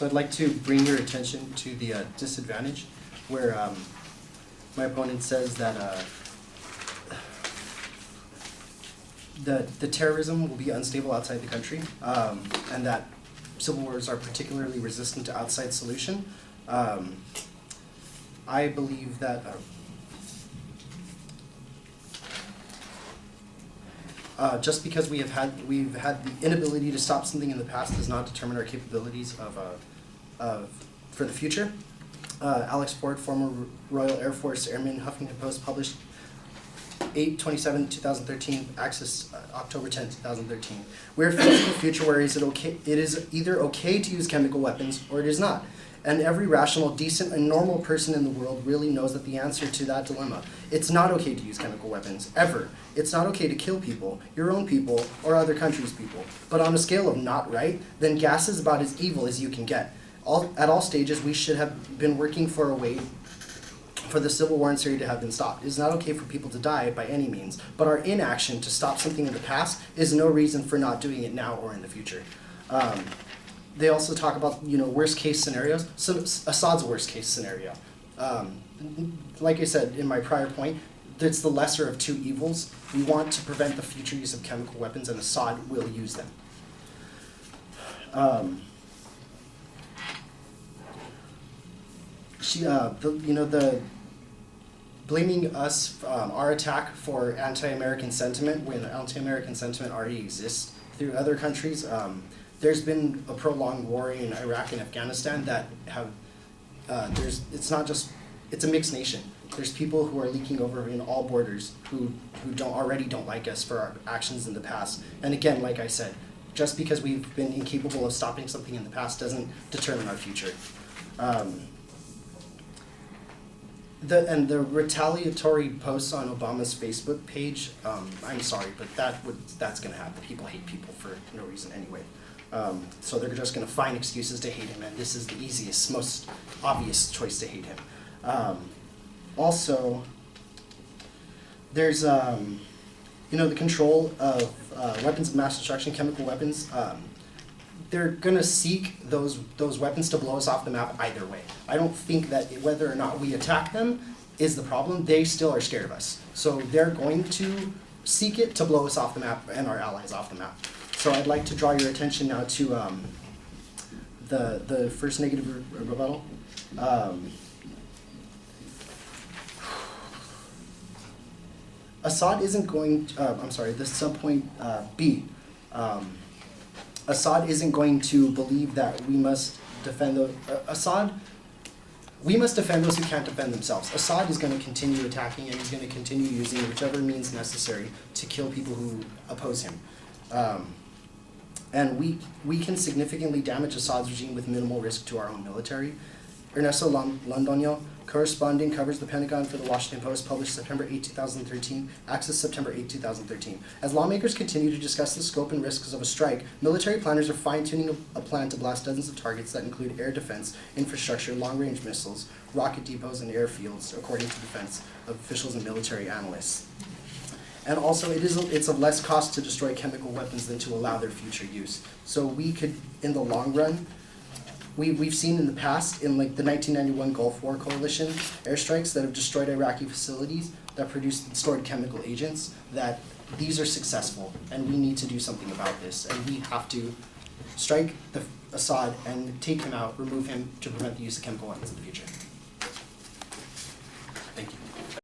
So I'd like to bring your attention to the disadvantage where my opponent says that the terrorism will be unstable outside the country, and that civil wars are particularly resistant to outside solution. I believe that just because we've had the inability to stop something in the past does not determine our capabilities for the future. Alex Ford, former Royal Air Force Airman, Huffington Post, published 8/27/2013, Access, October 10, 2013. We're facing a future where it is either okay to use chemical weapons or it is not. And every rational, decent, and normal person in the world really knows that the answer to that dilemma. It's not okay to use chemical weapons, ever. It's not okay to kill people, your own people, or other countries' people. But on a scale of not right, then gas is about as evil as you can get. At all stages, we should have been working for a way for the civil war in Syria to have been stopped. It is not okay for people to die by any means, but our inaction to stop something in the past is no reason for not doing it now or in the future. They also talk about, worst case scenarios. So Assad's worst case scenario. Like I said in my prior point, it's the lesser of two evils. We want to prevent the future use of chemical weapons, and Assad will use them. Blaming us, our attack for anti-American sentiment when anti-American sentiment already exists through other countries. There's been a prolonged war in Iraq and Afghanistan that have, it's a mixed nation. There's people who are leaking over in all borders who already don't like us for our actions in the past. And again, like I said, just because we've been incapable of stopping something in the past doesn't determine our future. The retaliatory posts on Obama's Facebook page, I'm sorry, but that's going to happen. People hate people for no reason anyway. So they're just going to find excuses to hate him, and this is the easiest, most obvious choice to hate him. Also, there's the control of weapons of mass destruction, chemical weapons. They're going to seek those weapons to blow us off the map either way. I don't think that whether or not we attack them is the problem. They still are scared of us. So they're going to seek it to blow us off the map and our allies off the map. So I'd like to draw your attention now to the first negative rebuttal. Assad isn't going, the subpoint B. Assad isn't going to believe that we must defend we must defend those who can't defend themselves. Assad is going to continue attacking, and he's going to continue using whichever means necessary to kill people who oppose him. And we can significantly damage Assad's regime with minimal risk to our own military. Ernesto Londoño, corresponding, covers the Pentagon for the Washington Post, published September 8, 2013, Access September 8, 2013. As lawmakers continue to discuss the scope and risks of a strike, military planners are fine-tuning a plan to blast dozens of targets that include air defense, infrastructure, long-range missiles, rocket depots, and airfields, according to defense officials and military analysts. And also, it's of less cost to destroy chemical weapons than to allow their future use. So we could, in the long run, we've seen in the past, in like the 1991 Gulf War coalition airstrikes that have destroyed Iraqi facilities that produced and stored chemical agents, that these are successful, and we need to do something about this. And we have to strike Assad and take him out, remove him to prevent the use of chemical weapons in the future.